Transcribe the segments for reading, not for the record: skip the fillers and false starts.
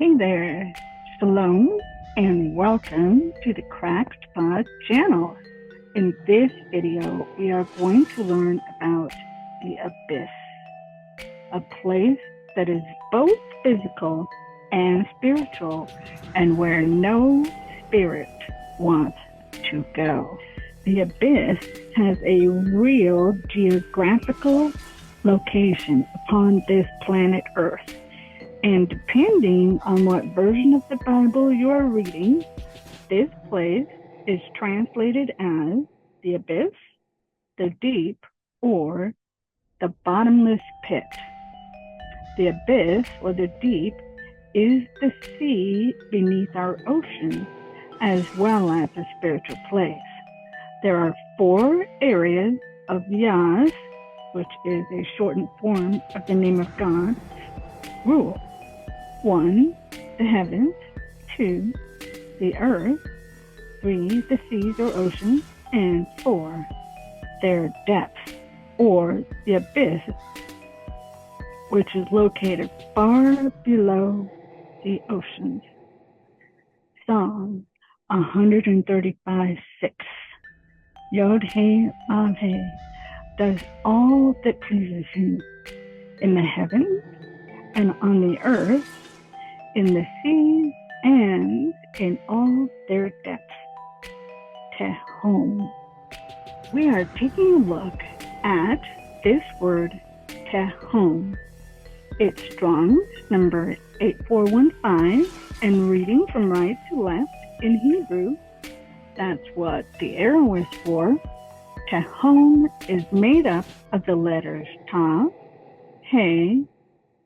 Hey there, Shalom, and welcome to the Crackspot channel. In this video, we are going to learn about the abyss, a place that is both physical and spiritual, and where no spirit wants to go. The abyss has a real geographical location upon this planet Earth. And depending on what version of the Bible you are reading, this place is translated as the abyss, the deep, or the bottomless pit. The abyss, or the deep, is the sea beneath our ocean, as well as a spiritual place. There are 4 areas of Yah, which is a shortened form of the name of God, rule. 1, the heavens. 2, the earth. 3, the seas or oceans. And 4, their depths, or the abyss, which is located far below the oceans. Psalm 135:6. Yod-Heh-Vav-Heh does all that pleases him in the heavens and on the earth, in the seas, and in all their depths. Tehom. We are taking a look at this word, Tehom. It's Strong's number 8415, and reading from right to left in Hebrew, that's what the arrow is for. Tehom is made up of the letters Tav, He,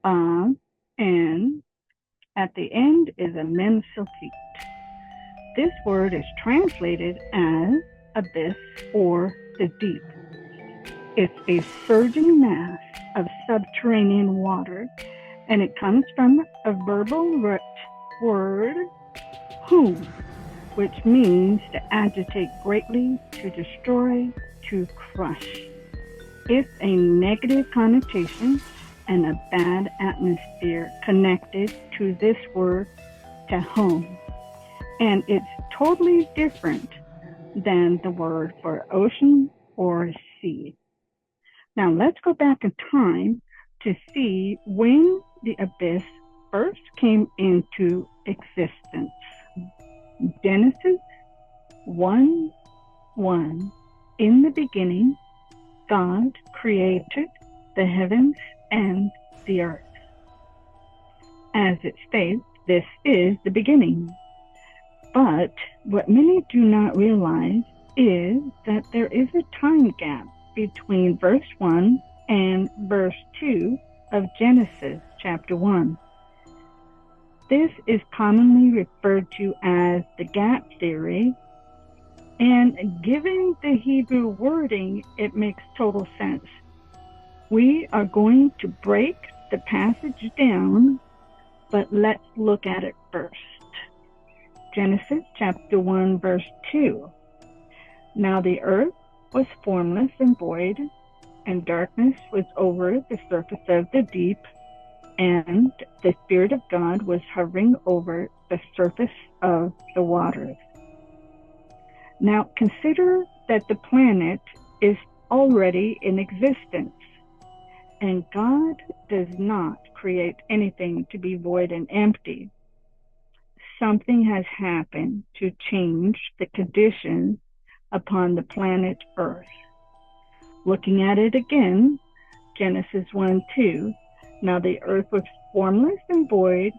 Vav, and at the end is a mem silkit. This word is translated as abyss or the deep. It's a surging mass of subterranean water, and it comes from a verbal root word, hum, which means to agitate greatly, to destroy, to crush. It's a negative connotation and a bad atmosphere connected to this word, Tehom. And it's totally different than the word for ocean or sea. Now let's go back in time to see when the abyss first came into existence. Genesis 1:1. In the beginning, God created the heavens and the earth. As it states, this is the beginning. But what many do not realize is that there is a time gap between verse 1 and verse 2 of Genesis chapter 1. This is commonly referred to as the gap theory, and given the Hebrew wording, it makes total sense. We are going to break the passage down, but let's look at it first. Genesis chapter 1 verse 2. Now the earth was formless and void, and darkness was over the surface of the deep, and the Spirit of God was hovering over the surface of the waters. Now consider that the planet is already in existence, and God does not create anything to be void and empty. Something has happened to change the conditions upon the planet Earth. Looking at it again, Genesis 1:2. Now the earth was formless and void,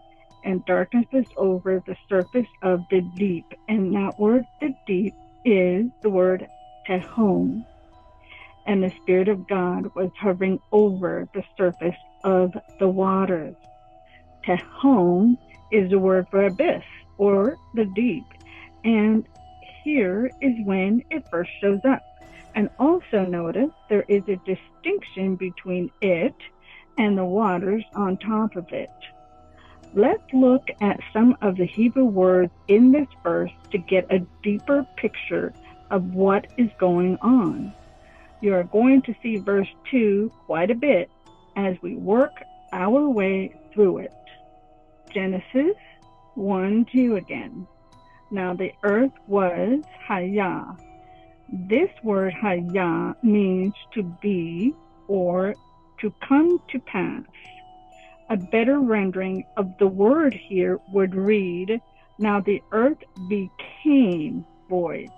and darkness was over the surface of the deep. And that word, the deep, is the word Tehom. And the Spirit of God was hovering over the surface of the waters. Tehom is the word for abyss, or the deep. And here is when it first shows up. And also notice there is a distinction between it and the waters on top of it. Let's look at some of the Hebrew words in this verse to get a deeper picture of what is going on. You are going to see verse 2 quite a bit as we work our way through it. Genesis 1:2 again. Now the earth was Hayah. This word Hayah means to be or to come to pass. A better rendering of the word here would read, now the earth became void,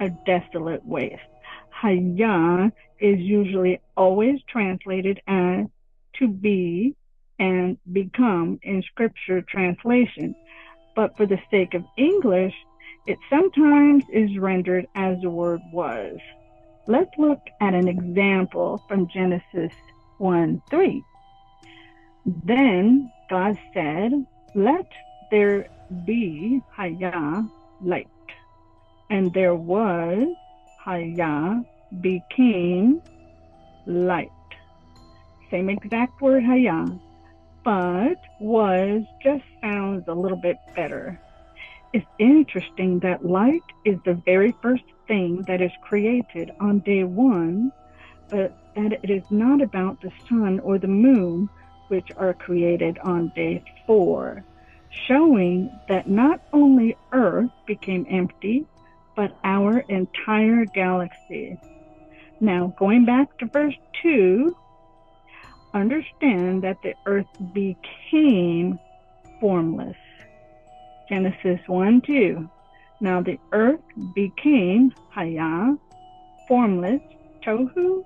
a desolate waste. Hayah is usually always translated as to be and become in scripture translation, but for the sake of English, it sometimes is rendered as the word was. Let's look at an example from Genesis 1:3. Then God said, let there be Hayah, light. And there was Hayah, became light. Same exact word Hayah, but was just sounds a little bit better. It's interesting that light is the very first thing that is created on day 1, but that it is not about the sun or the moon, which are created on day 4, showing that not only Earth became empty, but our entire galaxy. Now, going back to verse 2, understand that the Earth became formless. Genesis 1:2. Now the earth became Hayah, formless, tohu,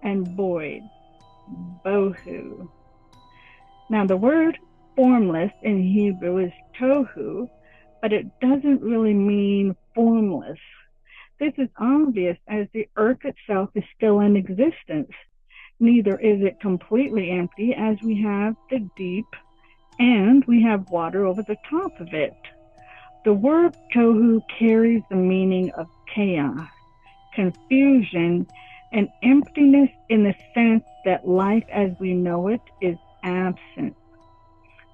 and void, bohu. Now the word formless in Hebrew is tohu, but it doesn't really mean formless. This is obvious as the earth itself is still in existence. Neither is it completely empty as we have the deep and we have water over the top of it. The word tohu carries the meaning of chaos, confusion, and emptiness in the sense that life as we know it is absent.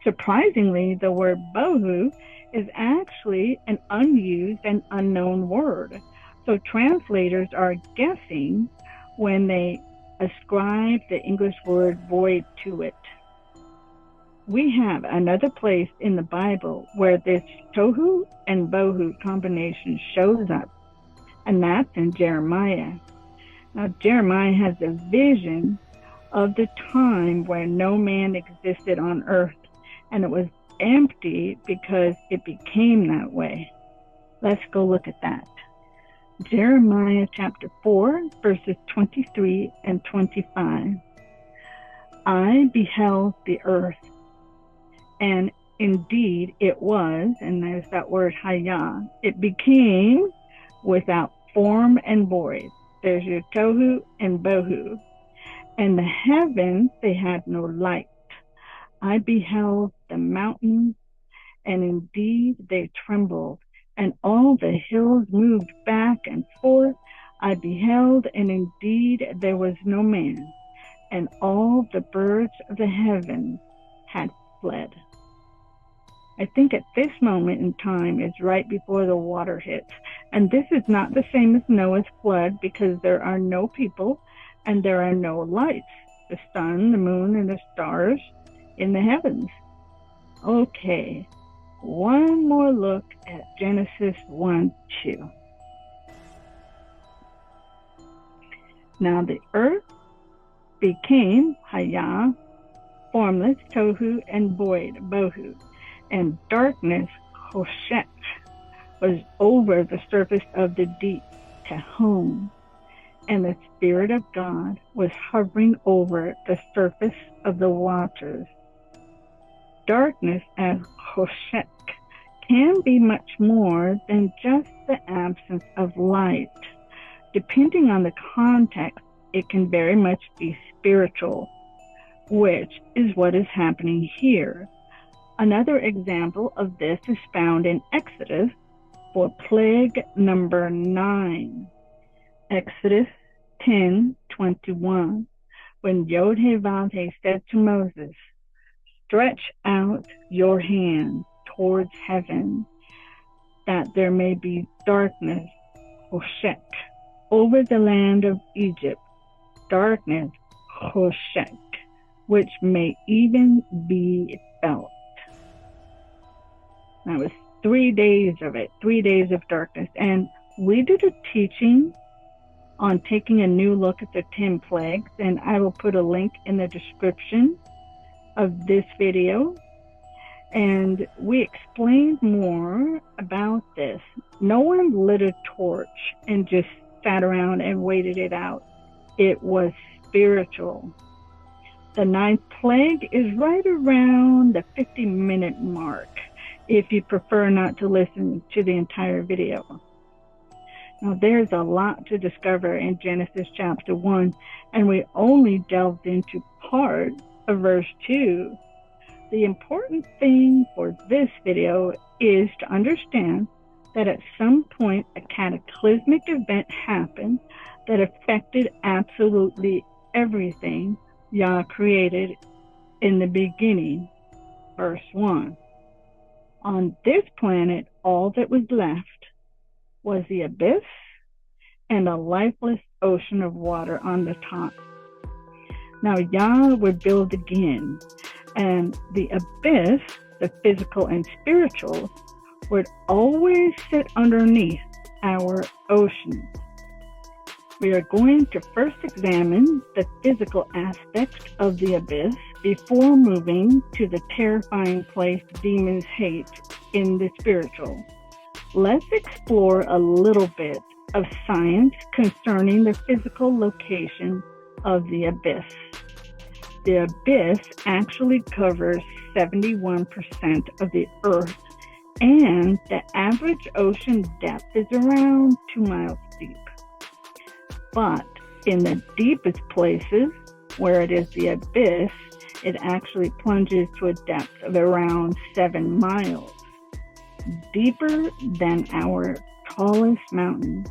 Surprisingly, the word bohu is actually an unused and unknown word. So translators are guessing when they ascribe the English word void to it. We have another place in the Bible where this tohu and bohu combination shows up, and that's in Jeremiah. Now, Jeremiah has a vision of the time where no man existed on earth, and it was empty because it became that way. Let's go look at that. Jeremiah chapter 4, verses 23 and 25. I beheld the earth, and indeed it was, and there's that word hayah, it became without form and void. There's your tohu and bohu. And the heavens, they had no light. I beheld the mountains, and indeed they trembled, and all the hills moved back and forth. I beheld, and indeed there was no man, and all the birds of the heavens had fled. I think at this moment in time is right before the water hits. And this is not the same as Noah's flood because there are no people and there are no lights, the sun, the moon, and the stars in the heavens. Okay, one more look at Genesis 1:2. Now the earth became hayah, formless, tohu, and void, bohu, and darkness, choshech, was over the surface of the deep, Tehom, and the Spirit of God was hovering over the surface of the waters. Darkness as choshech can be much more than just the absence of light. Depending on the context, it can very much be spiritual, which is what is happening here. Another example of this is found in Exodus for plague number 9. Exodus 10:21, when Yod-Heh-Vav-Heh said to Moses, stretch out your hand towards heaven, that there may be darkness, choshech, over the land of Egypt, darkness, choshech, which may even be felt. That was 3 days of it, 3 days of darkness. And we did a teaching on taking a new look at the 10 plagues, and I will put a link in the description of this video. And we explained more about this. No one lit a torch and just sat around and waited it out. It was spiritual. The 9th plague is right around the 50-minute mark, if you prefer not to listen to the entire video. Now, there's a lot to discover in Genesis chapter 1, and we only delved into part of verse 2. The important thing for this video is to understand that at some point a cataclysmic event happened that affected absolutely everything Yah created in the beginning. Verse 1. On this planet, all that was left was the abyss and a lifeless ocean of water on the top. Now Yah would build again, and the abyss, the physical and spiritual, would always sit underneath our ocean. We are going to first examine the physical aspect of the abyss before moving to the terrifying place demons hate in the spiritual. Let's explore a little bit of science concerning the physical location of the abyss. The abyss actually covers 71% of the earth, and the average ocean depth is around 2 miles deep. But in the deepest places, where it is the abyss, it actually plunges to a depth of around 7 miles, deeper than our tallest mountain,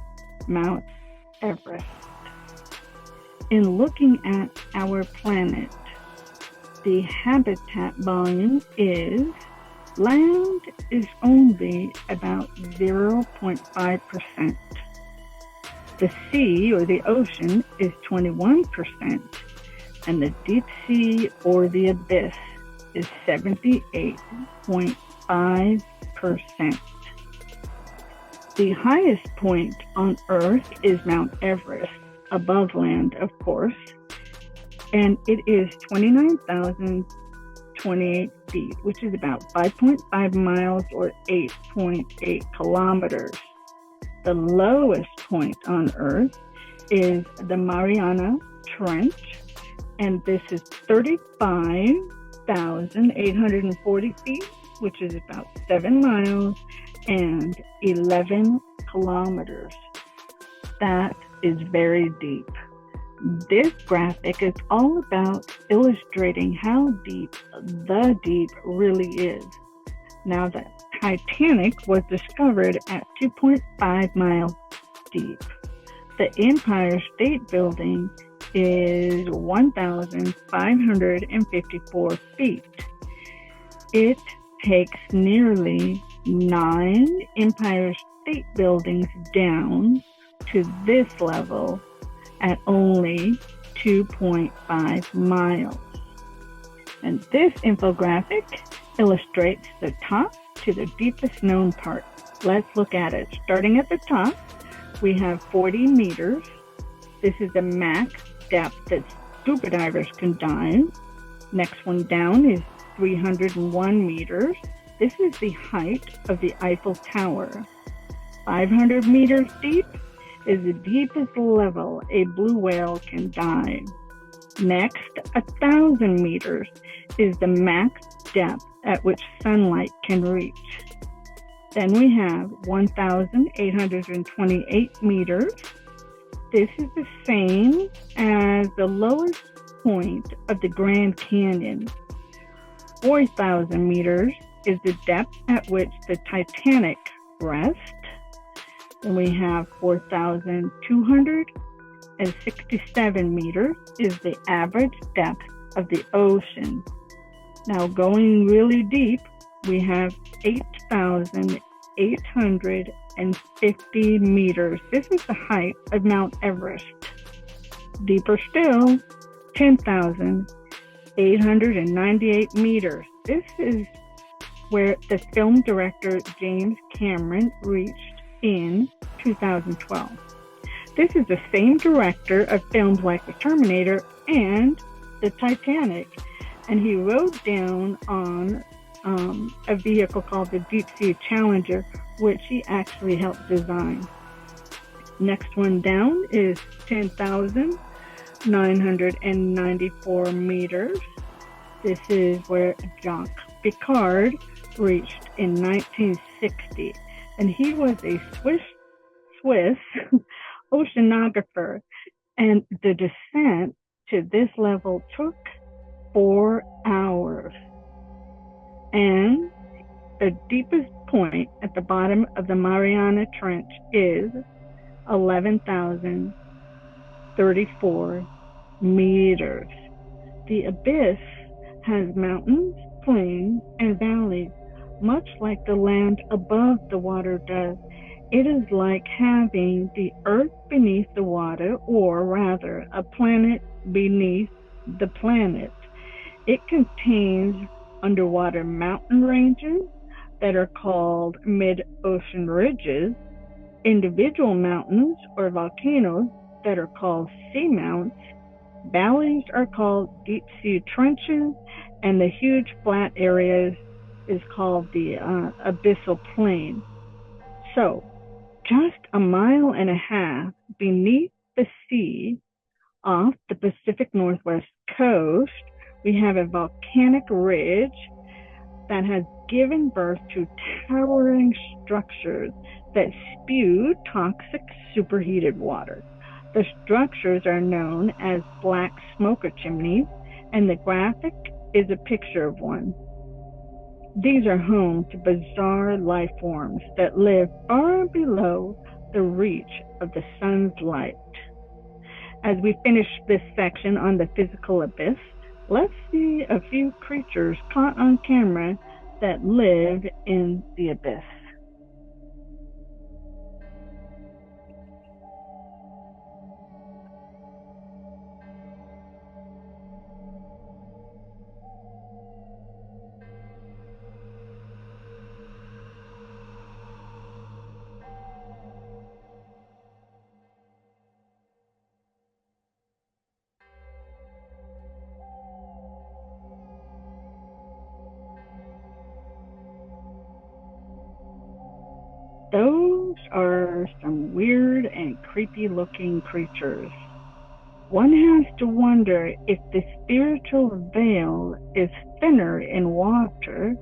Mount Everest. In looking at our planet, the habitat volume is land is only about 0.5%. The sea or the ocean is 21%, and the deep sea or the abyss is 78.5%. The highest point on Earth is Mount Everest, above land, of course, and it is 29,028 feet, which is about 5.5 miles or 8.8 kilometers. The lowest point on Earth is the Mariana Trench, and this is 35,840 feet, which is about 7 miles and 11 kilometers. That is very deep. This graphic is all about illustrating how deep the deep really is. Now, the Titanic was discovered at 2.5 miles deep. The Empire State Building is 1,554 feet. It takes nearly 9 Empire State Buildings down to this level at only 2.5 miles. And this infographic illustrates the top to the deepest known part. Let's look at it. Starting at the top, we have 40 meters. This is the max depth that scuba divers can dive. Next one down is 301 meters. This is the height of the Eiffel Tower. 500 meters deep is the deepest level a blue whale can dive. Next, 1,000 meters is the max depth at which sunlight can reach. Then we have 1,828 meters. This is the same as the lowest point of the Grand Canyon. 4,000 meters is the depth at which the Titanic rests. Then we have 4,267 meters is the average depth of the ocean. Now going really deep, we have 8,850 meters. This is the height of Mount Everest. Deeper still, 10,898 meters. This is where the film director James Cameron reached in 2012. This is the same director of films like The Terminator and The Titanic, and he rode down on a vehicle called the Deep Sea Challenger, which he actually helped design. Next one down is 10,994 meters. This is where Jacques Picard reached in 1960, and he was a Swiss oceanographer, and the descent to this level took 4 hours. And the deepest point at the bottom of the Mariana Trench is 11,034 meters. The abyss has mountains, plains, and valleys, much like the land above the water does. It is like having the earth beneath the water, or rather, a planet beneath the planet. It contains underwater mountain ranges that are called mid-ocean ridges, individual mountains or volcanoes that are called seamounts, valleys are called deep sea trenches, and the huge flat areas is called the abyssal plain. So, just a mile and a half beneath the sea, off the Pacific Northwest coast, we have a volcanic ridge that has given birth to towering structures that spew toxic superheated water. The structures are known as black smoker chimneys, and the graphic is a picture of one. These are home to bizarre life forms that live far below the reach of the sun's light. As we finish this section on the physical abyss, let's see a few creatures caught on camera that live in the abyss. Those are some weird and creepy looking creatures. One has to wonder if the spiritual veil is thinner in water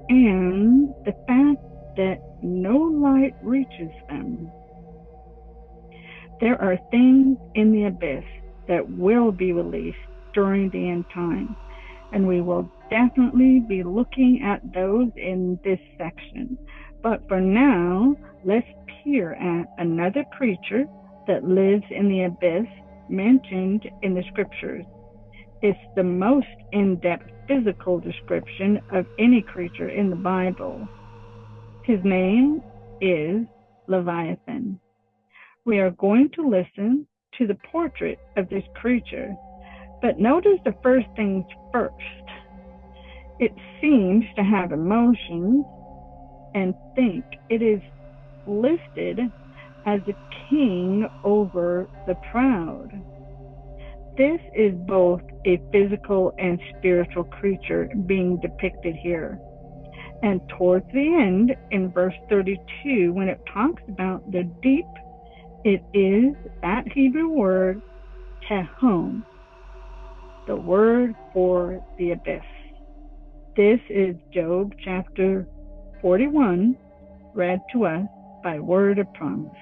and the fact that no light reaches them. There are things in the abyss that will be released during the end time, and we will definitely be looking at those in this section. But for now, let's peer at another creature that lives in the abyss mentioned in the scriptures. It's the most in-depth physical description of any creature in the Bible. His name is Leviathan. We are going to listen to the portrait of this creature, but notice the first things first. It seems to have emotions, and think it is listed as a king over the proud. This is both a physical and spiritual creature being depicted here. And towards the end, in verse 32, when it talks about the deep, it is that Hebrew word, Tehom, the word for the abyss. This is Job chapter 41, read to us by word of promise.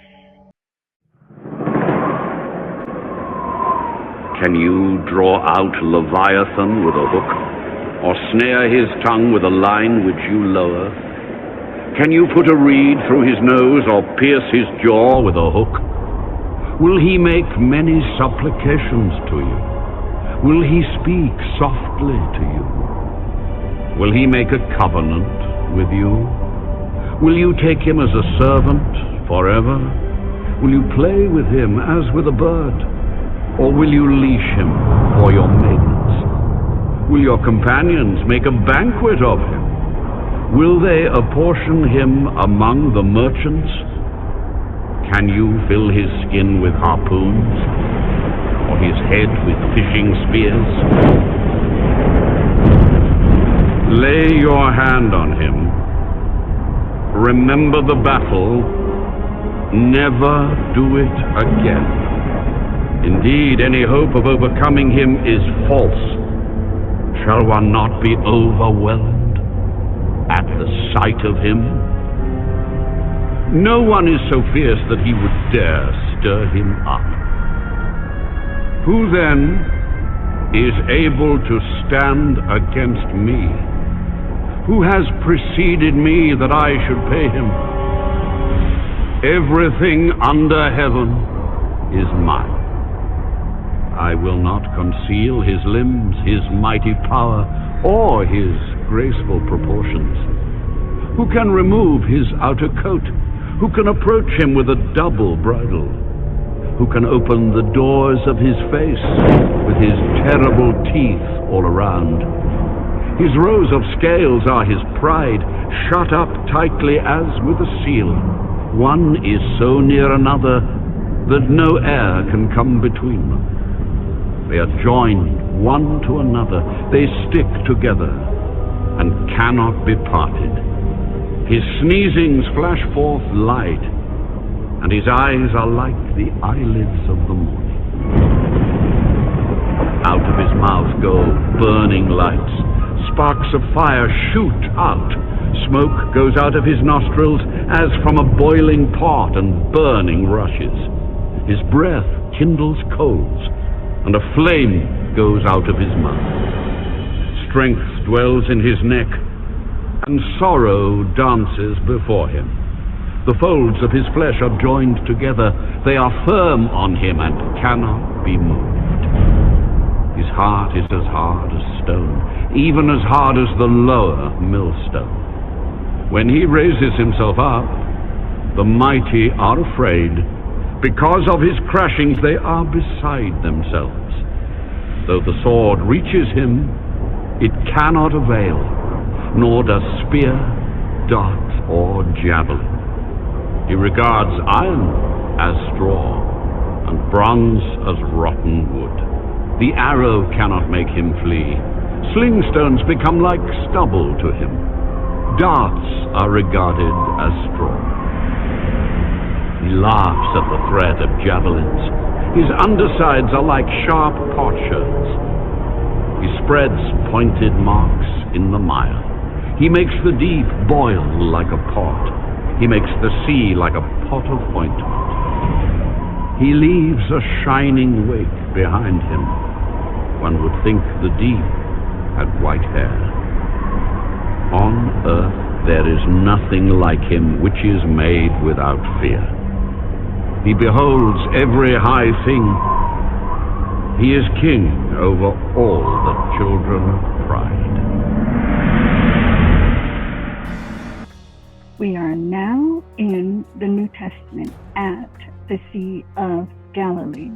Can you draw out Leviathan with a hook, or snare his tongue with a line which you lower? Can you put a reed through his nose, or pierce his jaw with a hook? Will he make many supplications to you? Will he speak softly to you? Will he make a covenant with you? Will you take him as a servant forever? Will you play with him as with a bird? Or will you leash him for your maidens? Will your companions make a banquet of him? Will they apportion him among the merchants? Can you fill his skin with harpoons, or his head with fishing spears? Lay your hand on him. Remember the battle. Never do it again. Indeed, any hope of overcoming him is false. Shall one not be overwhelmed at the sight of him? No one is so fierce that he would dare stir him up. Who then is able to stand against me? Who has preceded me that I should pay him? Everything under heaven is mine. I will not conceal his limbs, his mighty power, or his graceful proportions. Who can remove his outer coat? Who can approach him with a double bridle? Who can open the doors of his face with his terrible teeth all around? His rows of scales are his pride, shut up tightly as with a seal. One is so near another that no air can come between them. They are joined one to another. They stick together and cannot be parted. His sneezings flash forth light, and his eyes are like the eyelids of the morning. Out of his mouth go burning lights. Sparks of fire shoot out. Smoke goes out of his nostrils as from a boiling pot, and burning rushes. His breath kindles coals, and a flame goes out of his mouth. Strength dwells in his neck, and sorrow dances before him. The folds of his flesh are joined together. They are firm on him and cannot be moved. His heart is as hard as stone, even as hard as the lower millstone. When he raises himself up, the mighty are afraid. Because of his crashings, they are beside themselves. Though the sword reaches him, it cannot avail, nor does spear, dart, or javelin. He regards iron as straw, and bronze as rotten wood. The arrow cannot make him flee. Sling stones become like stubble to him. Darts are regarded as straw. He laughs at the threat of javelins. His undersides are like sharp potsherds. He spreads pointed marks in the mire. He makes the deep boil like a pot. He makes the sea like a pot of ointment. He leaves a shining wake behind him. One would think the deep had white hair. On earth there is nothing like him which is made without fear. He beholds every high thing. He is king over all the children of pride. We are now in the New Testament at the Sea of Galilee.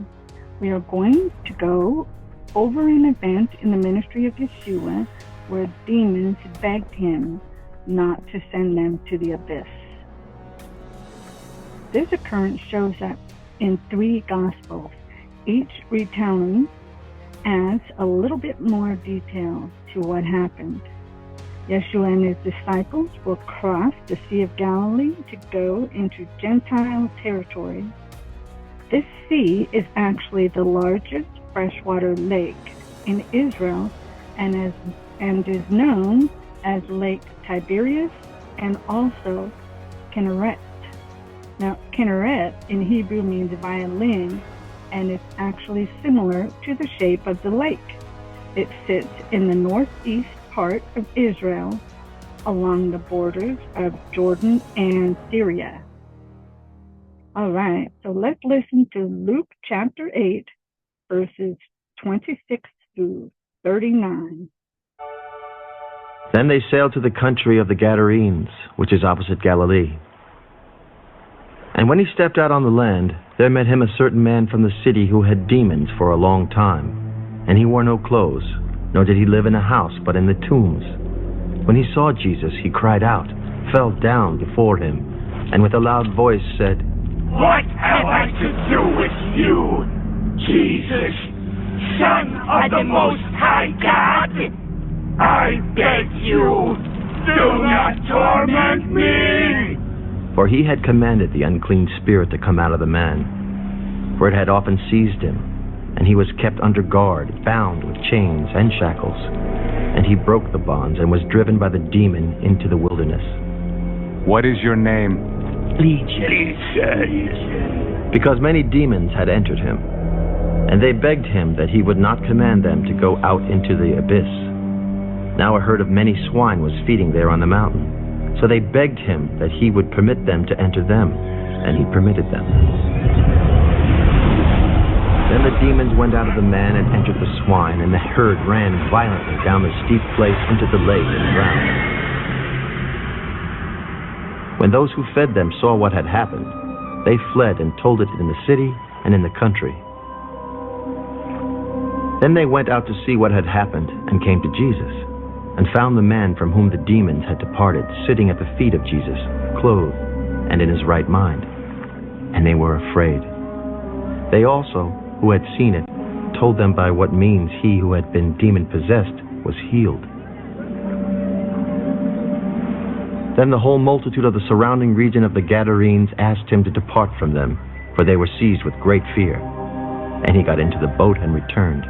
We are going to go over an event in the ministry of Yeshua where demons begged him not to send them to the abyss. This occurrence shows up in 3 Gospels. Each retelling adds a little bit more detail to what happened. Yeshua and his disciples will cross the Sea of Galilee to go into Gentile territory. This sea is actually the largest freshwater lake in Israel and is known as Lake Tiberias and also Kinneret. Now, Kinneret in Hebrew means violin, and it's actually similar to the shape of the lake. It sits in the northeast part of Israel along the borders of Jordan and Syria. All right, so let's listen to Luke chapter 8, verses 26 through 39. Then they sailed to the country of the Gadarenes, which is opposite Galilee. And when he stepped out on the land, there met him a certain man from the city who had demons for a long time. And he wore no clothes, nor did he live in a house, but in the tombs. When he saw Jesus, he cried out, fell down before him, and with a loud voice said, "What have I to do with you, Jesus, Son of the Most High God? I beg you, do not torment me!" For he had commanded the unclean spirit to come out of the man, for it had often seized him, and he was kept under guard, bound with chains and shackles. And he broke the bonds and was driven by the demon into the wilderness. "What is your name?" Legion. Because many demons had entered him, and they begged him that he would not command them to go out into the abyss. Now a herd of many swine was feeding there on the mountain, so they begged him that he would permit them to enter them, and he permitted them. Then the demons went out of the man and entered the swine, and the herd ran violently down the steep place into the lake and drowned. When those who fed them saw what had happened, they fled and told it in the city and in the country. Then they went out to see what had happened and came to Jesus, and found the man from whom the demons had departed sitting at the feet of Jesus, clothed and in his right mind. And they were afraid. They also, who had seen it, told them by what means he who had been demon-possessed was healed. Then the whole multitude of the surrounding region of the Gadarenes asked him to depart from them, for they were seized with great fear. And he got into the boat and returned.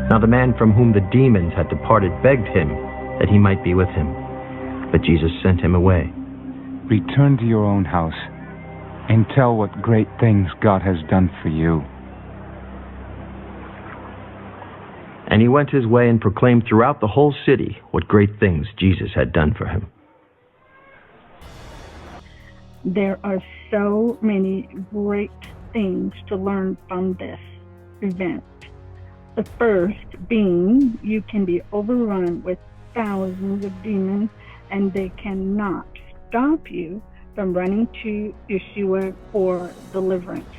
Now the man from whom the demons had departed begged him that he might be with him. But Jesus sent him away. "Return to your own house, and tell what great things God has done for you." And he went his way and proclaimed throughout the whole city what great things Jesus had done for him. There are so many great things to learn from this event. The first being you can be overrun with thousands of demons, and they cannot stop you from running to Yeshua for deliverance.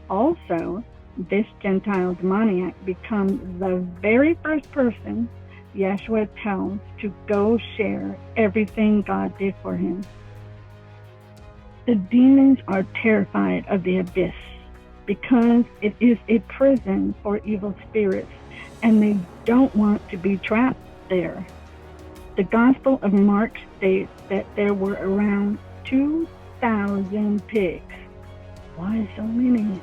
Also, this Gentile demoniac becomes the very first person Yeshua tells to go share everything God did for him. The demons are terrified of the abyss because it is a prison for evil spirits, and they don't want to be trapped there. The Gospel of Mark states that there were around 2,000 pigs. Why so many?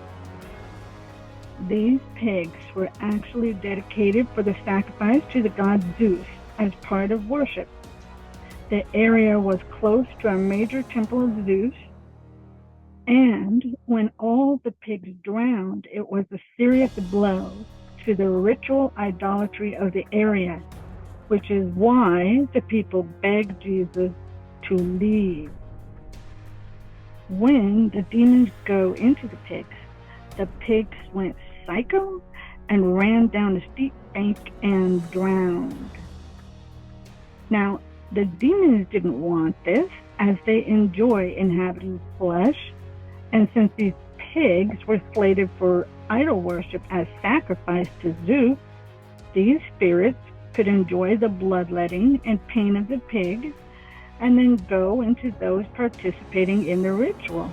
These pigs were actually dedicated for the sacrifice to the god Zeus as part of worship. The area was close to a major temple of Zeus, and when all the pigs drowned, it was a serious blow to the ritual idolatry of the area, which is why the people begged Jesus to leave. When the demons go into the pigs went psycho and ran down the steep bank and drowned. Now, the demons didn't want this, as they enjoy inhabiting flesh, and since these pigs were slated for idol worship as sacrifice to Zeus, these spirits could enjoy the bloodletting and pain of the pig, and then go into those participating in the ritual.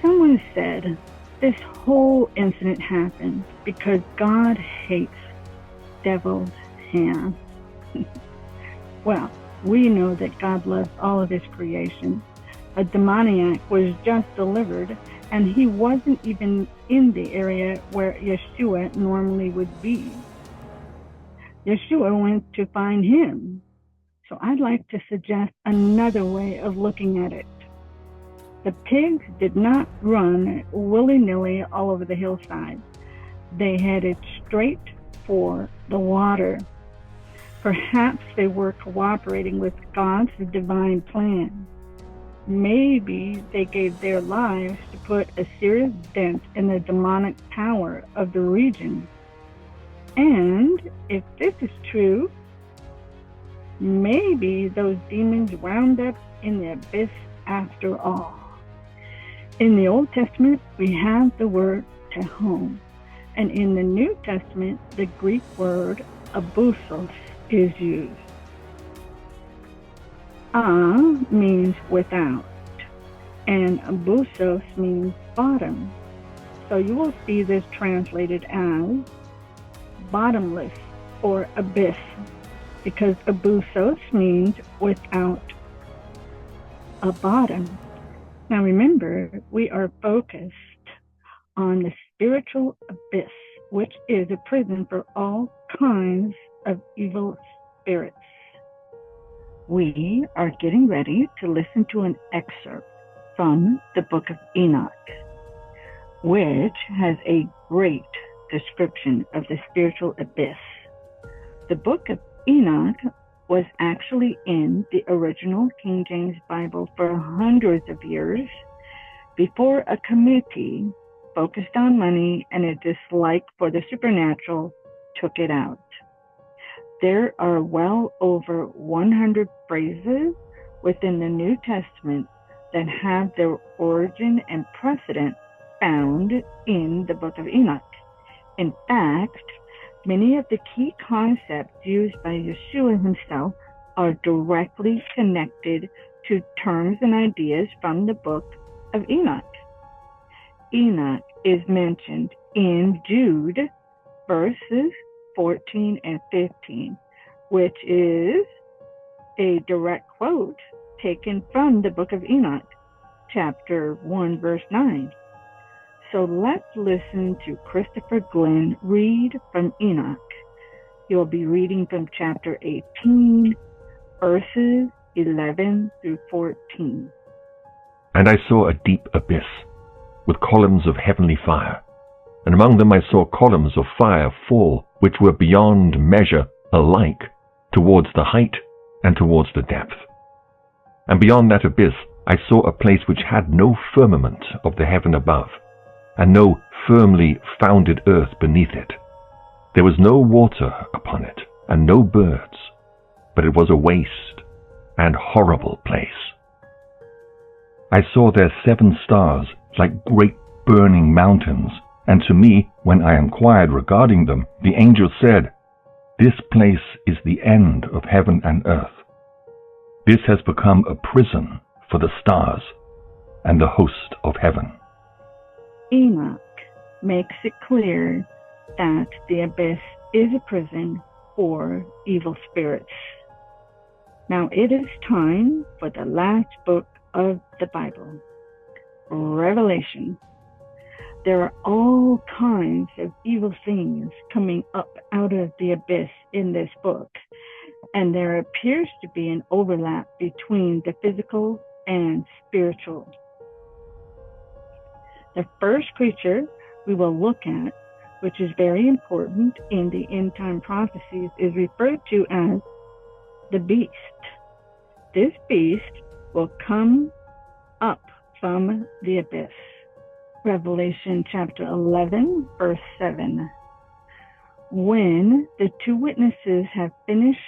Someone said, this whole incident happened because God hates devil's hands. Well, we know that God loves all of his creation. A demoniac was just delivered, and he wasn't even in the area where Yeshua normally would be. Yeshua went to find him. So I'd like to suggest another way of looking at it. The pigs did not run willy-nilly all over the hillside. They headed straight for the water. Perhaps they were cooperating with God's divine plan. Maybe they gave their lives to put a serious dent in the demonic power of the region. And if this is true, maybe those demons wound up in the abyss after all. In the Old Testament, we have the word Tehom, and in the New Testament, the Greek word Abussos is used. means without, and Abussos means bottom. So you will see this translated as bottomless or abyss, because Abussos means without a bottom. Now remember, we are focused on the spiritual abyss, which is a prison for all kinds of evil spirits. We are getting ready to listen to an excerpt from the book of Enoch, which has a great description of the spiritual abyss. The book of Enoch was actually in the original King James Bible for hundreds of years before a committee focused on money and a dislike for the supernatural took it out. There are well over 100 phrases within the New Testament that have their origin and precedent found in the book of Enoch. In fact, many of the key concepts used by Yeshua himself are directly connected to terms and ideas from the book of Enoch. Enoch is mentioned in Jude verses 14 and 15, which is a direct quote taken from the book of Enoch, chapter 1, verse 9. So let's listen to Christopher Glenn read from Enoch. He'll be reading from chapter 18, verses 11 through 14. And I saw a deep abyss, with columns of heavenly fire, and among them I saw columns of fire fall, which were beyond measure alike, towards the height and towards the depth. And beyond that abyss I saw a place which had no firmament of the heaven above, and no firmly founded earth beneath it. There was no water upon it, and no birds, but it was a waste and horrible place. I saw there 7 stars, like great burning mountains, and to me, when I inquired regarding them, the angel said, "This place is the end of heaven and earth. This has become a prison for the stars and the host of heaven." Enoch makes it clear that the abyss is a prison for evil spirits. Now it is time for the last book of the Bible, Revelation. There are all kinds of evil things coming up out of the abyss in this book, and there appears to be an overlap between the physical and spiritual. The first creature we will look at, which is very important in the end time prophecies, is referred to as the beast. This beast will come up from the abyss. Revelation chapter 11, verse 7. When the 2 witnesses have finished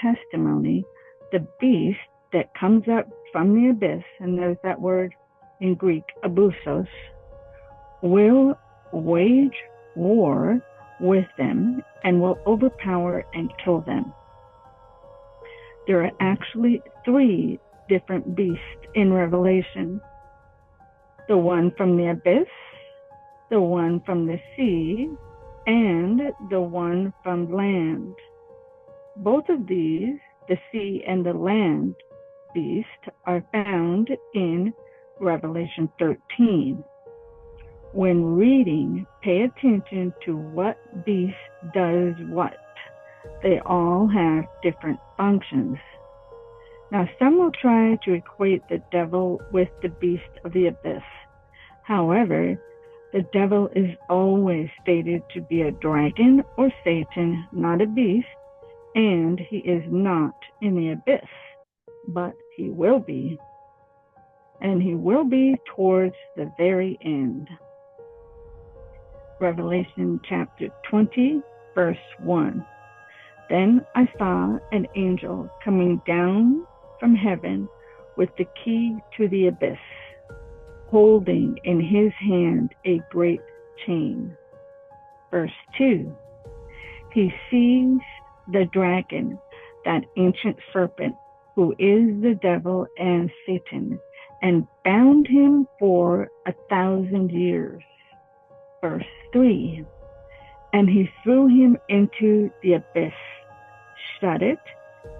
testimony, the beast that comes up from the abyss, and there's that word in Greek, Abussos, will wage war with them and will overpower and kill them. There are actually 3 different beasts in Revelation. The one from the abyss, the one from the sea, and the one from land. Both of these, the sea and the land beast, are found in Revelation 13. When reading, pay attention to what beast does what. They all have different functions. Now, some will try to equate the devil with the beast of the abyss. However, the devil is always stated to be a dragon or Satan, not a beast, and he is not in the abyss, but he will be. And he will be towards the very end. Revelation chapter 20, verse 1. Then I saw an angel coming down from heaven with the key to the abyss, holding in his hand a great chain. Verse 2. He seized the dragon, that ancient serpent, who is the devil and Satan, and bound him for 1,000 years. Verse 3, and he threw him into the abyss, shut it,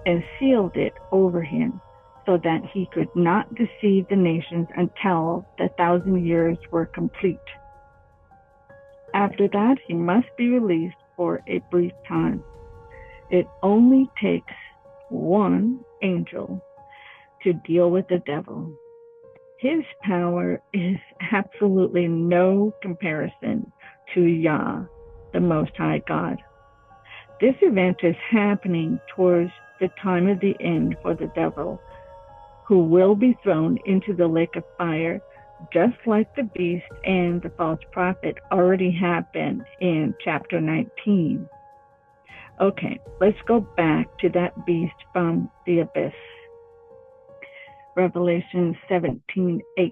and sealed it over him, so that he could not deceive the nations until the 1,000 years were complete. After that, he must be released for a brief time. It only takes one angel to deal with the devil. His power is absolutely no comparison to Yah, the Most High God. This event is happening towards the time of the end for the devil, who will be thrown into the lake of fire, just like the beast and the false prophet already happened in chapter 19. Okay, let's go back to that beast from the abyss. Revelation 17:8.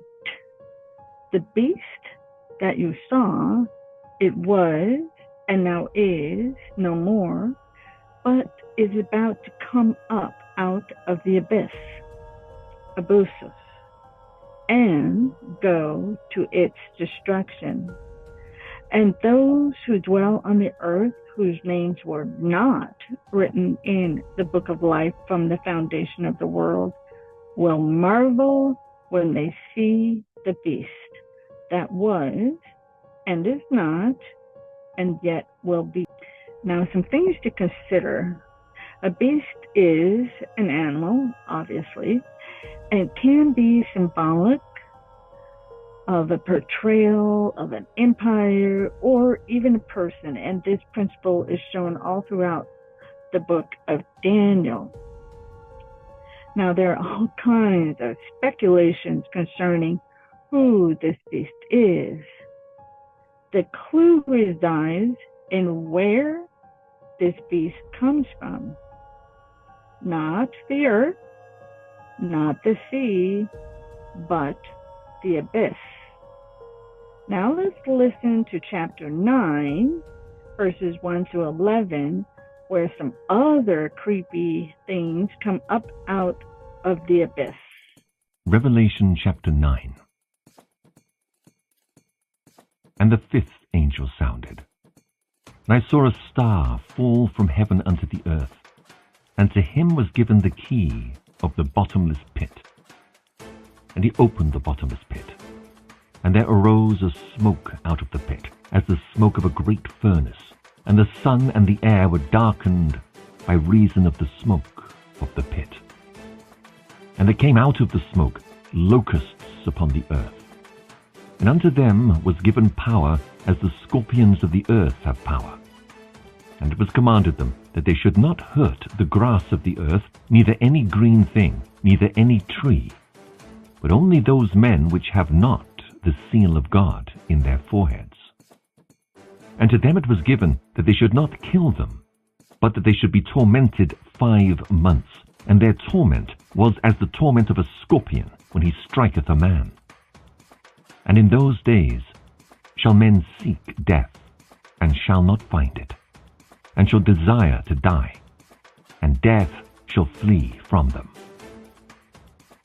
The beast that you saw, it was and now is no more, but is about to come up out of the abyss, Abussos, and go to its destruction. And those who dwell on the earth, whose names were not written in the book of life from the foundation of the world, will marvel when they see the beast that was and is not and yet will be. Now, some things to consider. A beast is an animal, obviously, and can be symbolic of a portrayal of an empire or even a person, and this principle is shown all throughout the book of Daniel. Now, there are all kinds of speculations concerning who this beast is. The clue resides in where this beast comes from. Not the earth, not the sea, but the abyss. Now let's listen to chapter 9, verses 1 to 11, where some other creepy things come up out of the abyss. Revelation chapter 9. And the fifth angel sounded, and I saw a star fall from heaven unto the earth, and to him was given the key of the bottomless pit. And he opened the bottomless pit, and there arose a smoke out of the pit, as the smoke of a great furnace, and the sun and the air were darkened by reason of the smoke of the pit. And there came out of the smoke locusts upon the earth. And unto them was given power as the scorpions of the earth have power. And it was commanded them that they should not hurt the grass of the earth, neither any green thing, neither any tree, but only those men which have not the seal of God in their foreheads. And to them it was given that they should not kill them, but that they should be tormented 5 months, and their torment was as the torment of a scorpion when he striketh a man. And in those days shall men seek death, and shall not find it, and shall desire to die, and death shall flee from them.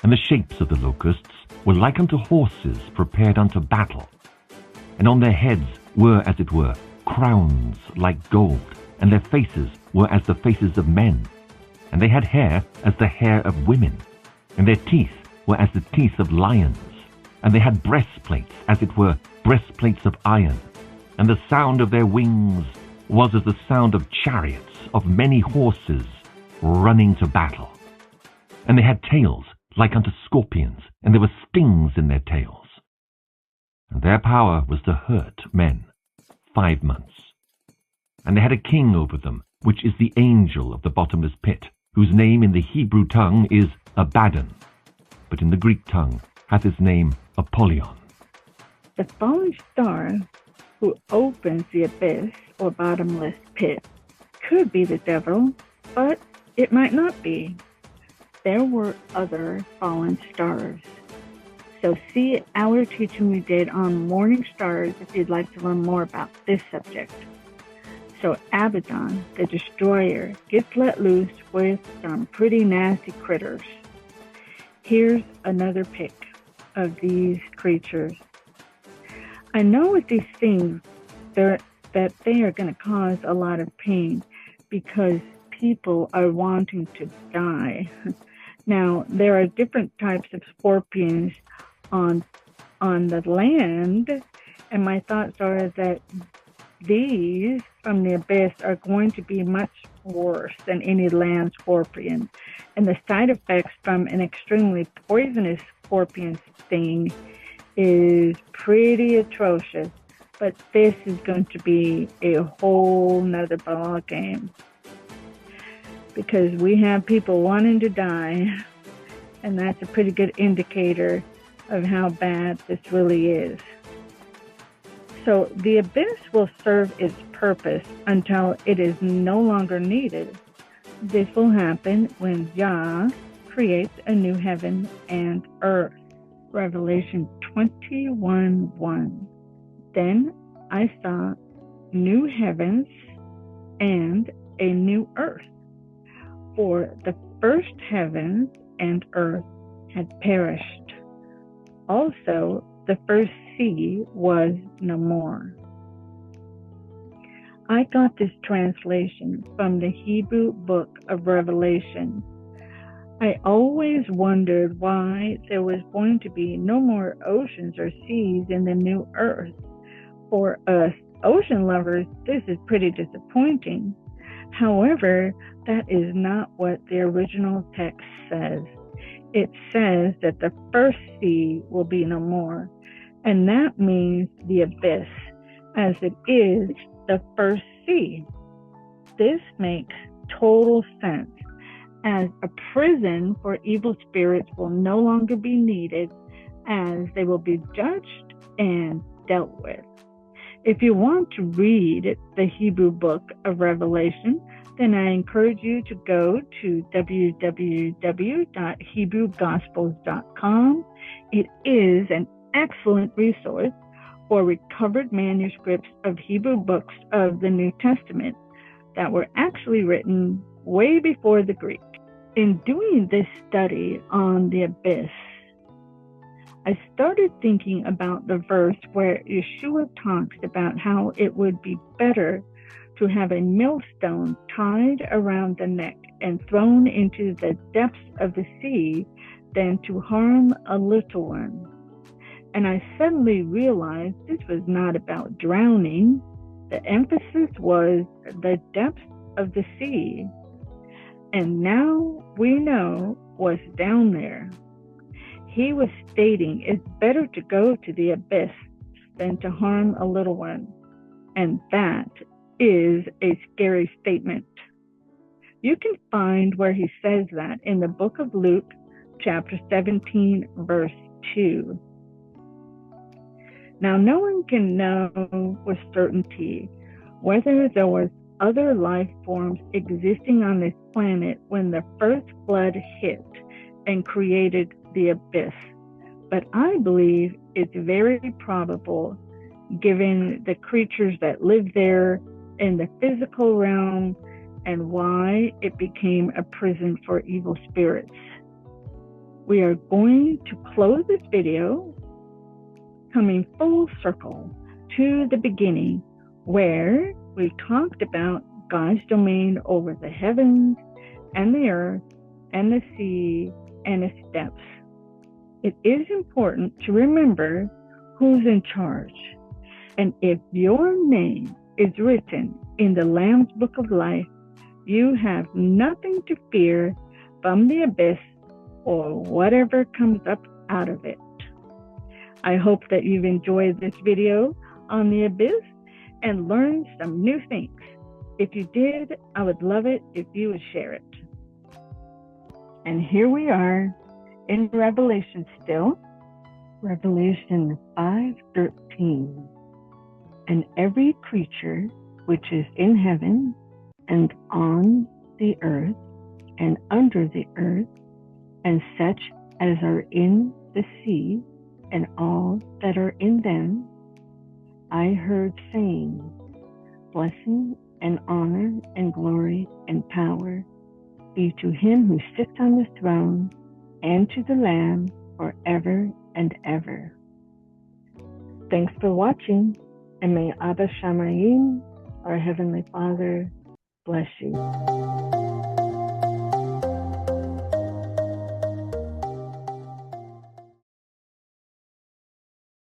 And the shapes of the locusts were like unto horses prepared unto battle, and on their heads were, as it were, crowns like gold, and their faces were as the faces of men, and they had hair as the hair of women, and their teeth were as the teeth of lions, and they had breastplates, as it were, breastplates of iron, and the sound of their wings was as the sound of chariots of many horses running to battle. And they had tails like unto scorpions, and there were stings in their tails. And their power was to hurt men 5 months. And they had a king over them, which is the angel of the bottomless pit, whose name in the Hebrew tongue is Abaddon, but in the Greek tongue hath his name Apollyon. The fallen star who opens the abyss or bottomless pit could be the devil, but it might not be. There were other fallen stars. So see our teaching we did on morning stars if you'd like to learn more about this subject. So Abaddon, the destroyer, gets let loose with some pretty nasty critters. Here's another pic of these creatures. I know with these things that they are going to cause a lot of pain because people are wanting to die. Now, there are different types of scorpions on the land, and my thoughts are that these from the abyss are going to be much worse than any land scorpion. And the side effects from an extremely poisonous scorpion sting is pretty atrocious. But this is going to be a whole nother ball game. Because we have people wanting to die, and that's a pretty good indicator of how bad this really is. So the abyss will serve its purpose until it is no longer needed. This will happen when Yah creates a new heaven and earth. Revelation 21:1. Then I saw new heavens and a new earth, for the first heavens and earth had perished. Also, the first sea was no more. I got this translation from the Hebrew book of Revelation. I always wondered why there was going to be no more oceans or seas in the new earth. For us ocean lovers, this is pretty disappointing. However, that is not what the original text says. It says that the first sea will be no more, and that means the abyss, as it is the first sea. This makes total sense, as a prison for evil spirits will no longer be needed, as they will be judged and dealt with. If you want to read the Hebrew book of Revelation, then I encourage you to go to www.hebrewgospels.com. It is an excellent resource for recovered manuscripts of Hebrew books of the New Testament that were actually written way before the Greek. In doing this study on the abyss, I started thinking about the verse where Yeshua talks about how it would be better to have a millstone tied around the neck and thrown into the depths of the sea than to harm a little one. And I suddenly realized this was not about drowning. The emphasis was the depths of the sea. And now we know what's down there. He was stating it's better to go to the abyss than to harm a little one. And that is a scary statement. You can find where he says that in the book of Luke, chapter 17, verse 2. Now, no one can know with certainty whether there was other life forms existing on this planet when the first flood hit and created the abyss. But I believe it's very probable, given the creatures that live there in the physical realm and why it became a prison for evil spirits. We are going to close this video coming full circle to the beginning, where we talked about God's domain over the heavens and the earth and the sea and its depths. It is important to remember who's in charge. And if your name is written in the Lamb's Book of Life, you have nothing to fear from the abyss or whatever comes up out of it. I hope that you've enjoyed this video on the abyss and learned some new things. If you did, I would love it if you would share it. And here we are in Revelation still, Revelation 5:13. And every creature which is in heaven and on the earth and under the earth, and such as are in the sea, and all that are in them, I heard saying, blessing and honor and glory and power be to him who sits on the throne and to the Lamb forever and ever. Thanks for watching, and may Abba Shamayim, our Heavenly Father, bless you.